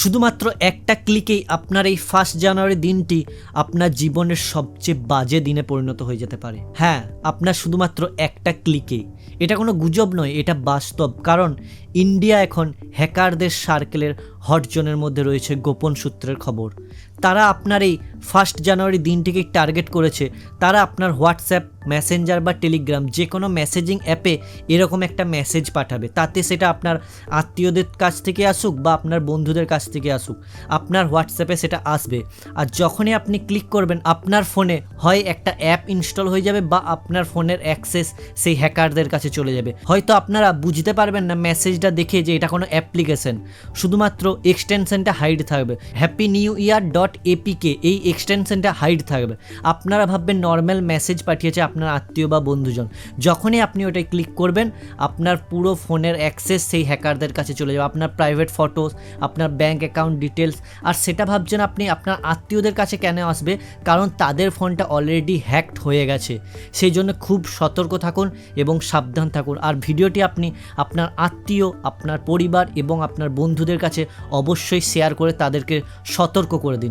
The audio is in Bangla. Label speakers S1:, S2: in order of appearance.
S1: শুধুমাত্র একটা ক্লিকেই আপনার এই 1 জানুয়ারি দিনটি আপনার জীবনের সবচেয়ে বাজে দিনে পরিণত হয়ে যেতে পারে। হ্যাঁ, আপনার শুধুমাত্র একটা ক্লিকেই। এটা কোনো গুজব নয়, এটা বাস্তব। কারণ ইন্ডিয়া এখন হ্যাকারদের সার্কেলের হট জোনের মধ্যে রয়েছে গোপন সূত্রের খবর। তারা আপনার এই 1 জানুয়ারি দিনটিকে টার্গেট করেছে। তারা আপনার হোয়াটসঅ্যাপ, মেসেঞ্জার বা টেলিগ্রাম যে কোনো মেসেজিং অ্যাপে এরকম একটা মেসেজ পাঠাবে। তাতে সেটা আপনার আত্মীয়দের কাছ থেকে আসুক বা আপনার বন্ধুদের কাছ থেকে আসুক, আপনার হোয়াটসঅ্যাপে সেটা আসবে। আর যখনই আপনি ক্লিক করবেন, আপনার ফোনে হয় একটা অ্যাপ ইনস্টল হয়ে যাবে বা আপনার ফোনের অ্যাক্সেস সেই হ্যাকারদের কাছে চলে যাবে। হয়তো আপনারা বুঝতে পারবেন না মেসেজটা দেখে যে এটা কোনো অ্যাপ্লিকেশন, শুধুমাত্র এক্সটেনশনটা হাইড থাকবে। হ্যাপি নিউ ইয়ার .apk এই এক্সটেনশনটা হাইড থাকবে। আপনারা ভাববেন নর্মাল মেসেজ পাঠিয়েছে আপনার আত্মীয় বা বন্ধুজন। যখনই আপনি ওটাই ক্লিক করবেন, আপনার পুরো ফোনের অ্যাক্সেস সেই হ্যাকারদের কাছে চলে যাবে। আপনার প্রাইভেট ফটোস, আপনার ব্যাঙ্ক অ্যাকাউন্ট ডিটেলস। আর সেটা ভাবছেন আপনি আপনার আত্মীয়দের কাছে কেন আসবে? কারণ তাদের ফোনটা অলরেডি হ্যাকড হয়ে গেছে। সেই জন্য খুব সতর্ক থাকুন এবং সাবধান থাকুন। আর ভিডিওটি আপনি আপনার আত্মীয়, আপনার পরিবার এবং আপনার বন্ধুদের কাছে অবশ্যই শেয়ার করে তাদেরকে সতর্ক করে দিন।